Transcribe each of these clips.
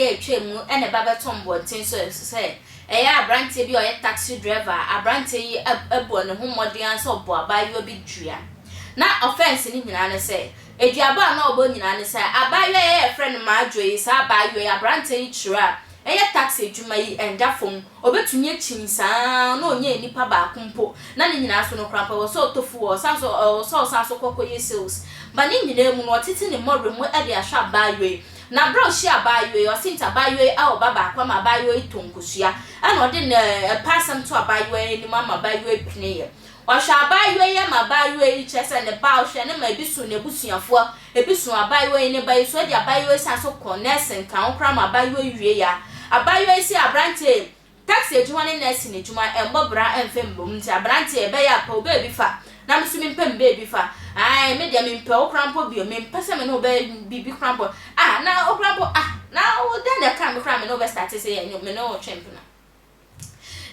ye twemu ene baba tombo tin so say eya abrante bi oye taxi driver abrante yi ebo ne ho modian so obo abayo bi dua na offense ni nyina ne say eduaba na obo nyina ne say abayo ye friend ma adwoyi sa abayo abrante yi chira eya taxi adwuma yi endafom obetunye chinsa na onye nipa ba akompo na ne nyina so no krampa wo so tofu wo sanso kokoye sales ba ne nyina mu no otete ne moremu e de ahwa abayo na bro shi abayo o sinta abayo a o baba akwa ma abayo itonkosua ana ode na person to abayo ni mama abayo pine o hwa abayo ye ma abayo chese ne ba o hwe ne ma bisu ne busuafo ebisu abayo ne bayo so de abayo sanso connect kan okra ma abayo wie ya abayo si abrante taxi ejuma ne nurse ne ejuma embobra enfem bom nti abrante e be ya pa oba bi fa na msumi mpem baby fa ai me dia me mpe okrampo bio me mpese me no be bibi krampo na okrampo na o den de kan me kram me no be start say enyo me no champion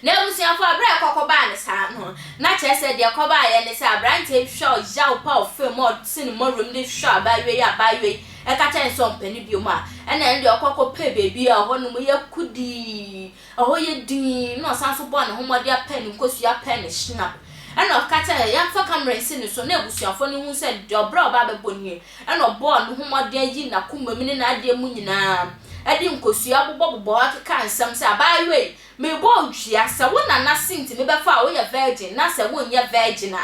na usia for abra kokoba ne sa no na chese de koba ye ne sa abrante show jaw pa of film or sin mo room ne show abawe e ka chen so mpani bio ma e na ndi okoko pe baby a ho no mo ye kudi ho ye din no sanso bo ne ho mode a pen nkosua pen snap eno kata ya fa camera nsi so na ebusuafo ne hu se de obra oba be bonni eno bo no hu mode yi na kuma mi na ade mu nyina ade nkosua bobbo akeka nsam se abawe me bo ntwia se wona na sinti me be fa wo ye virgin na se wo nye virgin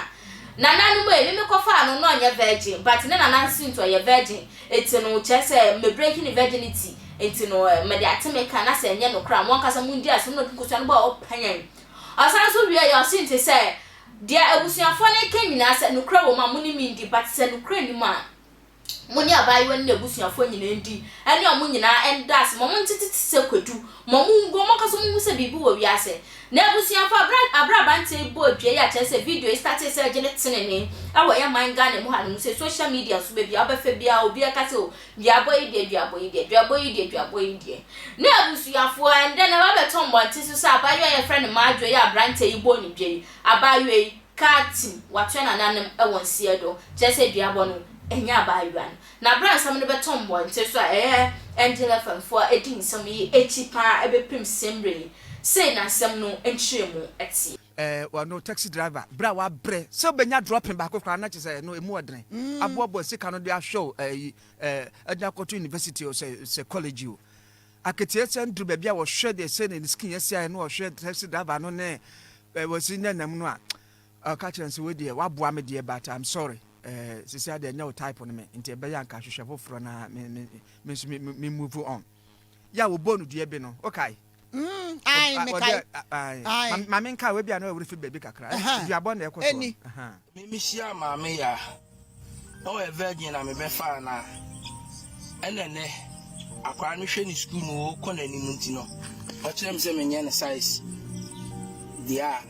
na nanu mo me ko fa no no nye virgin but na sinti o ye virgin etino chese me breaking the virginity etino me de atemeka na se nye no kra mo kasa mu ndi asem no nkosua no ba opanyan asanso wie ya sinti se dia ebusuafo ne kenyina se nukra wo ma muni mindi but se nukra ni ma muni abayi won na ebusuafo nyina ndi ene omo nyina endas mo ntititi se kwedu mo ngo mo kaso mu se bibi wo wiase na ebusuafo abra bante bo dwe ya chese video start se gene tinene awo ya manga ne mo ha no se social media so bebi abafa bia obi akase o bia boyi de na ebusuafo ende na ba beton bo ntisi so abayi ya friend ma adwe ya brante ibo ni dwe abayi kati watwe na nanem ewon siedo chese bia bo no enya abayiwan na bra sam no beton bo nti so Angela fanfo edin sam yi echipa ebeprim semre say na sam no enchiremu eti wa no taxi driver bra wa bre so benya dropping back kwa na chese no emu odren abobo sika no dia show Adnakoto University o se college o aketie se ndru ba bia wo hwe de se ne skin yesi no wo hwe taxi driver no ne wasi nanam no a ka chance we de wa boa me de but I'm sorry sisi ade nya o type on me nti ebe ya nka hwehwe foforo na me move on ya wo bonu dua bi no okay ai me kai Maame nka we bia na we fi baby kakra dua bo na e ko so me mishia maame ya o e virgin na me be fa na enene akwa no hwe ni school no ko na ni munti no o kire me se me nya ne size dia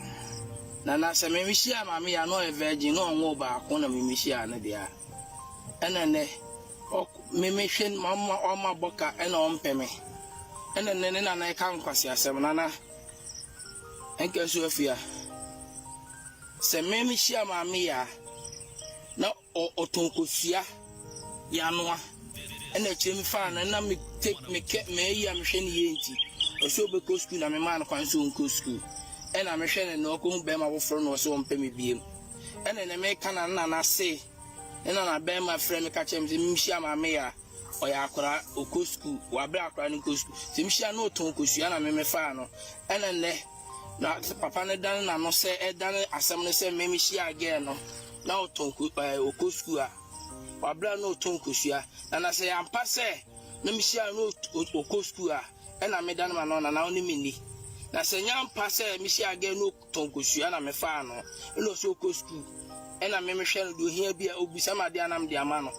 na se me mishia maame ya no e virgin no onwo ba ko na me mishia na dia enene o me hwe mama o ma boka ena o mpeme enene na ka nkwasi asem na enke so afia se me mishia maame ya na otonkosua ya noa ena kire mi fa na me take me ya me hwe ni yenti o so be ko school na me man kwan so nko school ena me hwe ne no ko hu be ma wo fro no so mpe me biem ena ne me kana na se ena na be ma frɛ me ka chem se mishia maame ya o ya akora oko school wa bra akora ni ko school se mishia no otonkosua na me fa no ena ne na papa ne dan na no se e dan asem ne se me mishia again no na otonko oko school a wa bra no otonkosua na se ya mpa se na mishia no oko school a ena me dan ma no na oni mini na se nya mpa se mishia again no otonkosua na me fa no eno so oko school ena me hwe no do hia bia obisa ma de anam de ama no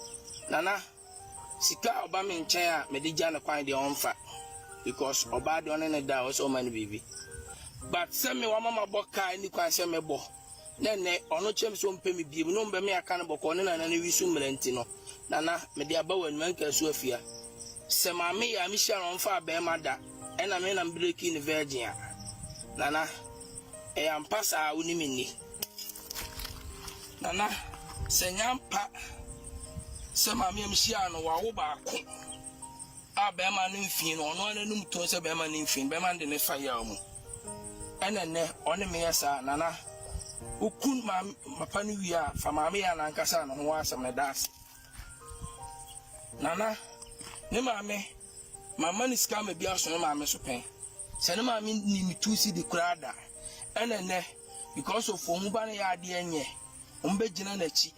na sika oba me nchen a me de gya na kwan de onfa because oba de on ne da o so man bibi but se me wa mama boka ni kwan se me bo ne ono chem so mpe me biem no mbe me aka no boko ne na wisu mmerenti no na me de aba wanu anka so afia se maame ya mi sha no mfa ba ma da ena me na breaking virgin na e am pasa uni minni na se nyampa se maame mi sha no wa wo ba ko a bema n'mfin no no anum to se bema n'mfin bema de ne fa ya mu enene one me yesa nana ukun ma papa no wi a fa maame ya na nkasa no ho asem ne das nana ne maame mama ni ska me bia so ne maame so pen se ne maame ni mitusi di kurada enene because of omuba ne ya ade enye ombegina na chi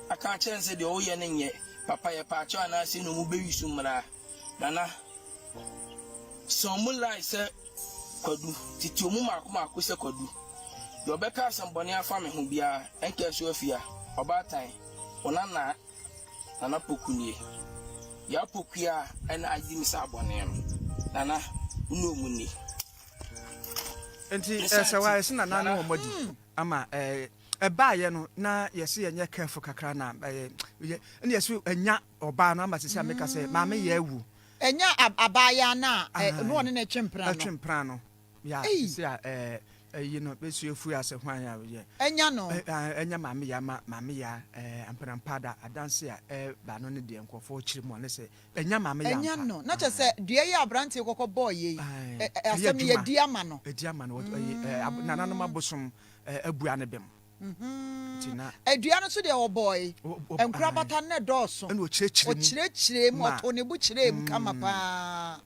aka chense de oye ne nye papa ya pa cho na se no mu be wisu mra nana somula ise kwadu titi omu mako se kwadu yo beka samboni afa me ho bia enke so afia obatan onana nana pokunie ya pokuya ena adi mi sabone nana uno muni enti sewa ese nana no omodi ama ba ye no na yesi yenye careful kakra na ye yesu enya oba no ama sisi ameka se maame ye awu enya abaya na no one na twempra no ya sisi you know besuefu ase hwan ya ye enya no enya maame ya amprampada adanse a ba no ne de nkofo chirimo ne se enya maame ya enya no na che se dua ye abrante kokko boy ye asem ye di ama no nana no mabosom abua ne bem tina adua no so de o boy enkura bata ne dooso ene o chirechire mu to ne bu chire mu kama pa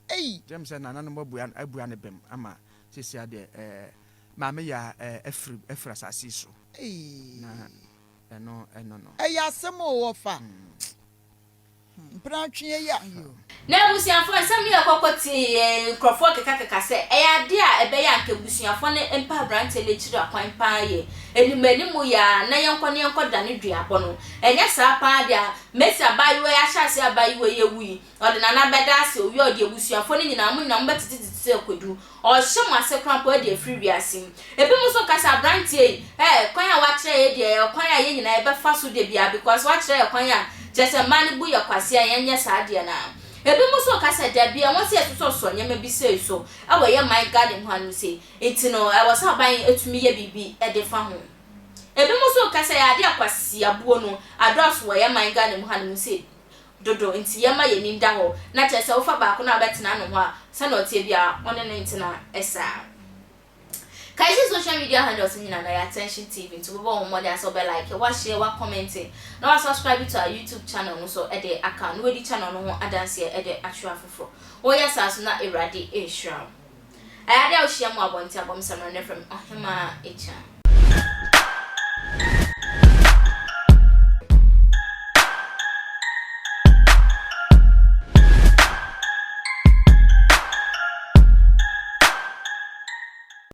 james nana no abua ne bem ama sisi ade maame ya efra asase so na eno no eya asem o wofa mpratwe ya na busuafo asem ye kokoti krofo keka se eya de a ebe ya nke busuafo ne empa brante le chiri akwan pa ye enimanimu ya na yenko da ne duabo no enya sa pa dia mesi abayiwe ya hyase abayiwe ye wi ode na beda se owi ode busuafo ne nyina mu na mbetiti se kodu o hyem ase krampo de afri wiasim ebi mu so kasa brante kwan a wa kire ye de kwan a ye nyina ebe fa so de bia because wa kire kwan a jese mani bu ya kwase a yenye sa de na ebi muso kasa dabia won se so nyema bi sei so awoye my garden ho anu sei enti no I was ban etumi ye bibi e de fa ho ebi muso kasa ya de akwasi abuo no address wo ye my garden ho anu sei dodo enti ye ma ye ni nda ho na chese wo fa ba ko na betina no ho a se na otie bia one ne ntina esa Kaisi social media handles in your attention TV to go on more than so be like share, commenting. Now subscribe to our YouTube channel also at the account where the channel no adance here at the actual for. Oh yes, as not a ready issue. I had share more about from Hema Echa.